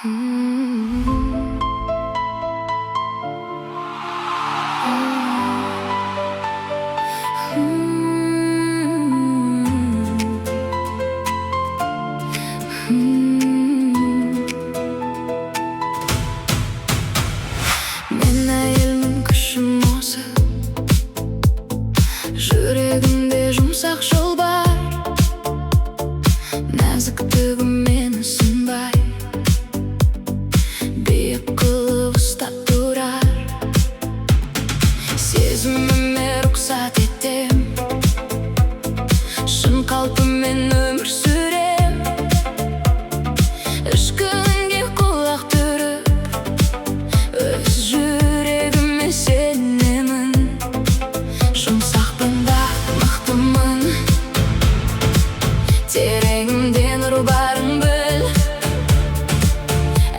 Мен әйелмін, күшім осы, жүрегімде жұмсақ жол бар. Нәзіктігім мені сынбай, биік қылып ұстап тұрар. Сезіміме рұқсат етем, шын қалпыммен өмір сүрем. Ішкі үнге құлақ түріп, өз жүрегіме сенемін. Жұмсақпын да мықтымын, тереңімде нұр барын біл.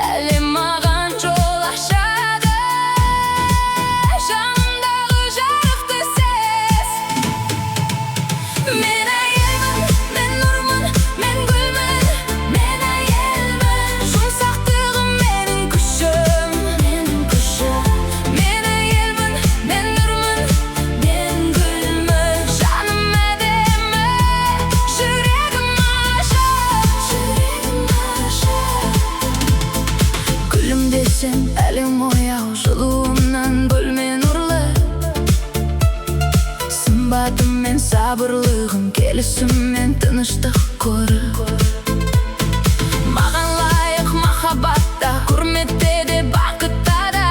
Әлем маған жол ашады, жанымдағы жарықты сез. Мен әйелмін, мен нұрмын, мен гүлмін. Мен әйелмін, жұмсақтығым менің күшім. Мен әйелмін, мен нұрмын, мен гүлмін. Жаным әдемі, жүрегім ашық. Күлімдесем әлем ояу, жылуымнан бөлме нұрлы. Сымбатым мен сабырлығым, келісім мен тыныштық қоры. Маған лайық махаббатта, құрметте де бақытта да.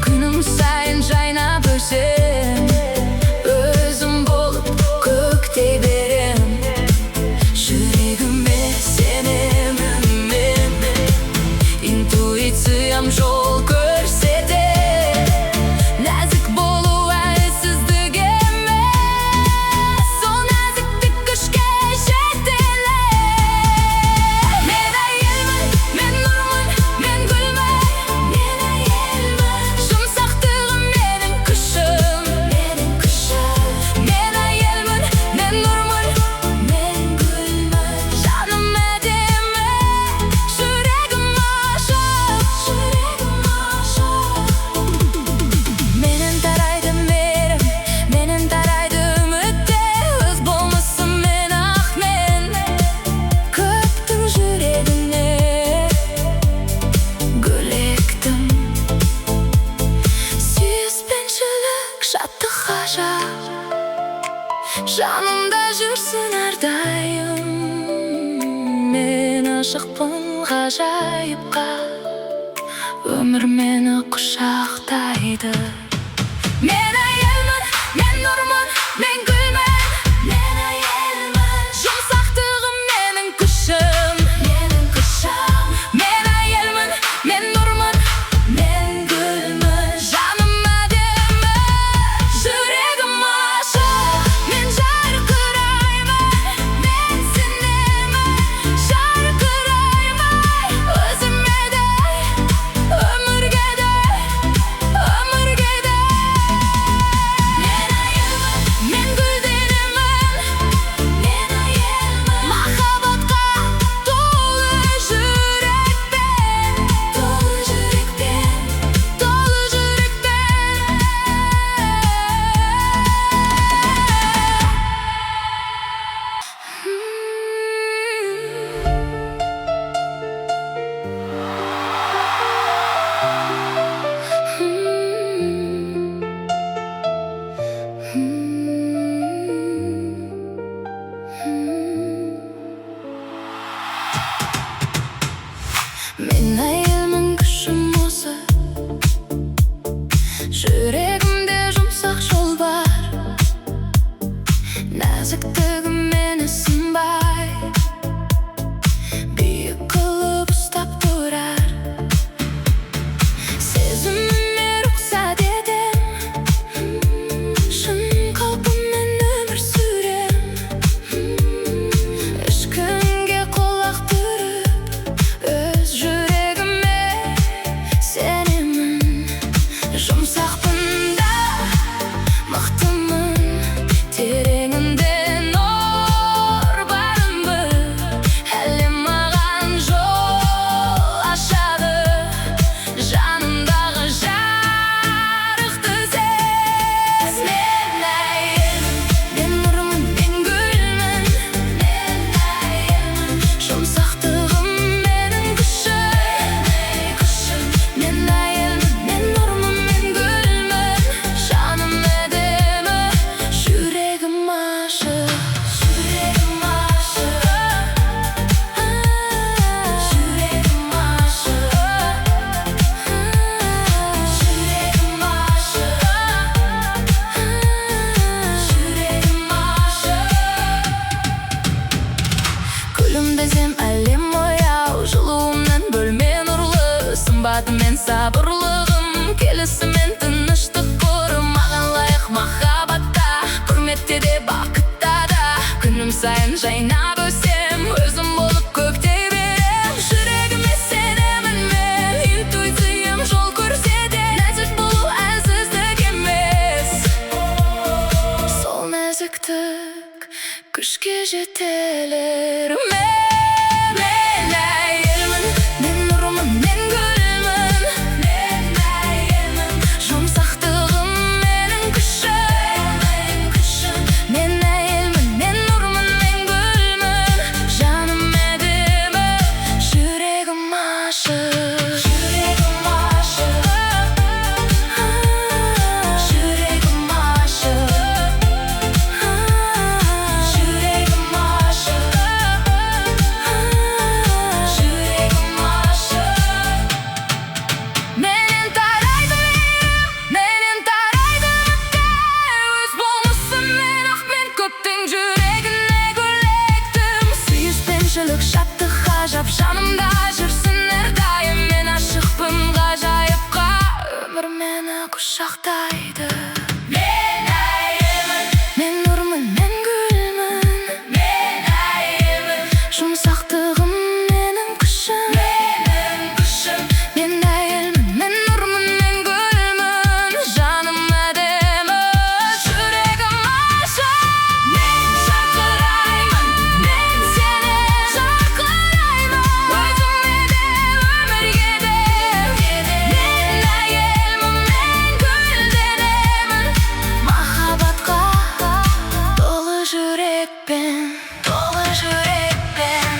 Күнім сайын жайнап өсем, өзім болып көктей берем. Жүрегіме сенемін мен, интуициям жол көрсетер. Нәзік болу әлсіздік емес, сол нәзіктік күшке жетелер. Мен әйелмін, мен нұрмын, мен гүлмін. Мен әйелмін, жұмсақтығым менің күшім. Мен әйелмін, мен нұрмын, мен гүлмін. Жаным әдемі, жүрегім ашық. Менен тарайды мейірім, менен тарайды үмітте. Өз болмысыммен ақ мен көптің жүрегіне гүл ектім. Сүйіспеншілік, шаттық ғажап, жанымда жүрсін әрдайым. Мен ашықпын ғажайыпқа, өмір мені құшақтайды. Мен әйелмін, мен нұрмын, мен гүлмін. Мен әйелмін, жұмсақтығым менің күшім. Мен әйелмін, мен нұрмын, мен гүлмін. Жаным әдемі, жүрегім ашық. Мен жарқыраймын, мен сенемін. Жарқыраймын, өзіме де, өмірге де күлімдесем әлем ояу, жылуымнан бөлме нұрлы, сымбатымен сабырлығым, келісімен тыныштық қоры. Маған лайық махаббатта, құрметте де бақытта да, күнім сайын жайнап өсем, өзім болып көктей берем. Жүрегіме сенемін мен, интуициям жол көрсетеді. Нәзік болу әлсіздік емес, сол нәзіктік күшке жетелер. Мен әйелмін, мен нұрмын, мен гүлмін. Мен әйелмін, жұмсақтығым менің күшім. Мен әйелмін, мен нұрмын, мен гүлмін. Жаным әдемі, жүрегім ашық. Жүрегім ашық, жүрегім ашық, жүрегім ашық, жүрегім ашық. Менен тарайды мейірім, менен тарайды үмітте, өз болмысымен ақ мен көптің жүрегіне гүл ектім. Сүйіспеншілік, шаттық, ғажап жанымда жүрсін әрдайым. Мен ашықпын ғажайыпқа, өмір мені құшақтайды. Мен әйелмін, мен нұрмын, мен гүлмін. Мен әйелмін, жұмсақтығым менің күшім. Мен әйелмін, мен нұрмын, мен гүлмін. Жаным әдемі, жүрегім ашық. Мен шақыраймын, мен сені шақыраймын. Өзіме де, өмірге де. Мен әйелмін, мен гүлденемін. Махаббатқа толы жүрекпен, толы жүрекпен.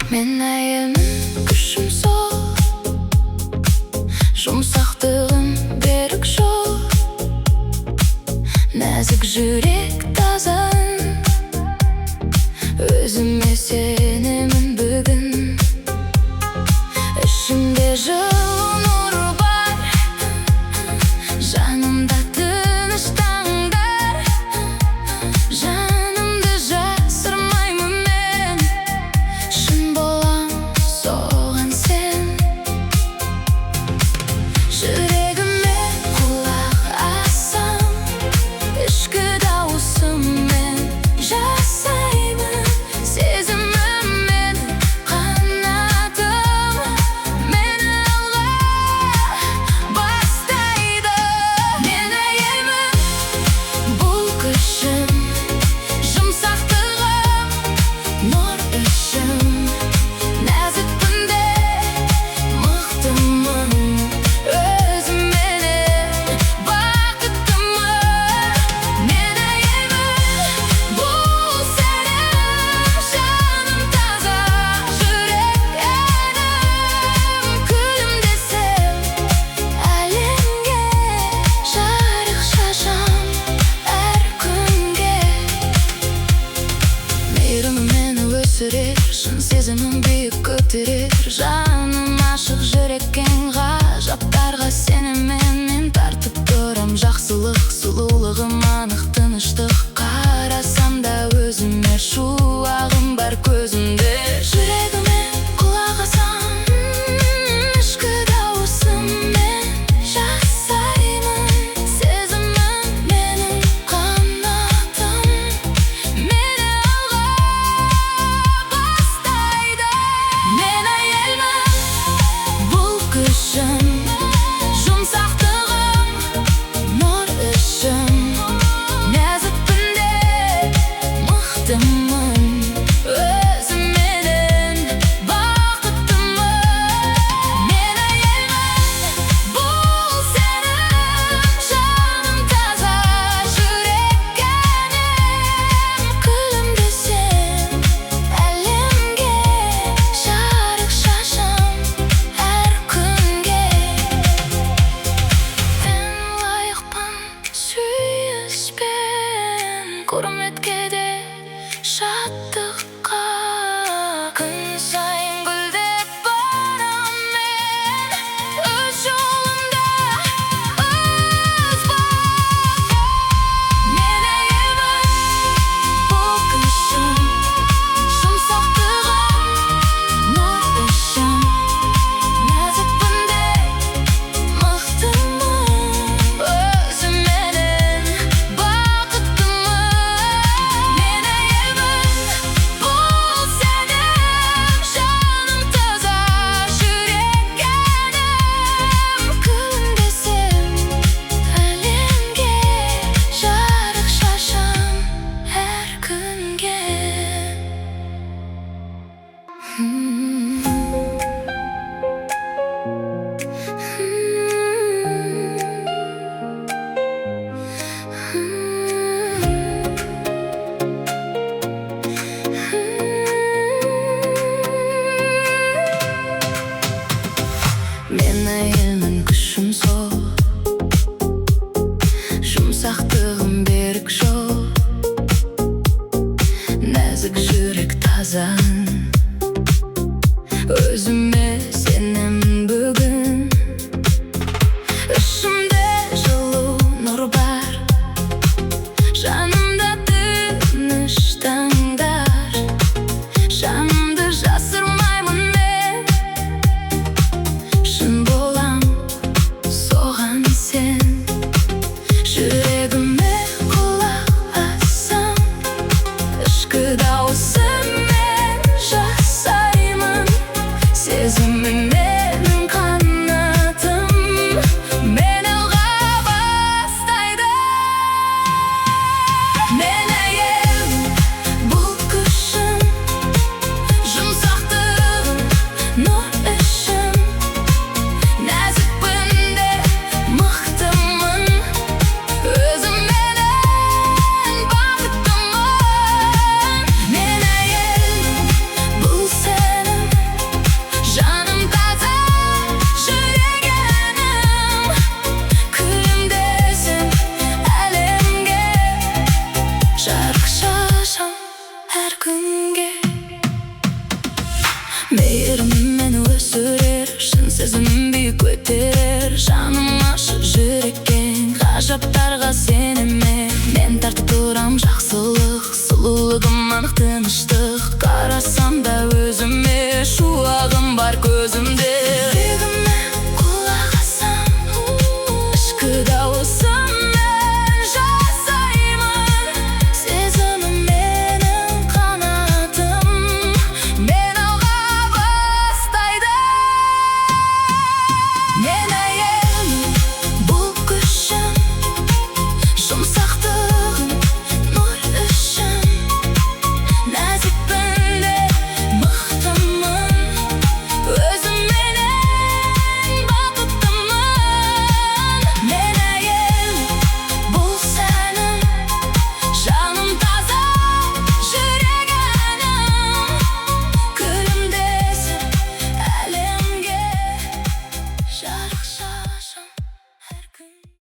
Мен әйелмін, күшім сол, жұмсақтығым берік жол. Нәзік жүрек таза, өзіме сенемін бүгін. Ішімде жылу нұры бар, жанымда тыныш таңдар. Жанымды жасырмаймын мен, шын болам соған сен. Жүрегіме құлақ ассам, ішкі дауысыммен жасаймын. Сезімім менің қанатым, мені алға құрметке де шаттыққа. Күн сайын гүлдеп барам мен өз жолымда, өз бағым. Мен әйелмін бұл күшім, жұмсақтығым нұр ішім. Нәзікпін де мықтымын, өзіменен бақыттымын. Мен әйелмін бұл сенім, жаным таза, жүрек әнім. Күлімдесем әлемге, жарық шашам әр күнге. Мен әйелмін, күшім сол, жұмсақтығым берік жол. Нәзік жүрек таза, өзіме сенемін бүгін. Ішімде жылу нұр бар, жанымда тыныш таңдар. Жанымды жасырмаймын мен, шын болам соған сен. Жүрегіме құлақ ассам, ішкі дауысыммен жасаймын. Сезімім менің қанатым, мені алға бастайды. Мен әйелмін бұл күшім, жұмсақтығым нұр ішім. Нәзікпін де мықтымын, өзіменен бақыттымын. Мен әйелмін бұл сенім, жаным таза, жүрек әнім. Күлімдесем әлемге, жарық шашам әр күнге. Мейірімім мені өсірер, шын сезімім биік көтерер. Жаным ашық, жүрек кең, ғажаптарға сенемін. Мен тартып тұрам жақсылық, сұлулығым анық тыныштық. Қарасам да өзіме, шуағым бар көзімде.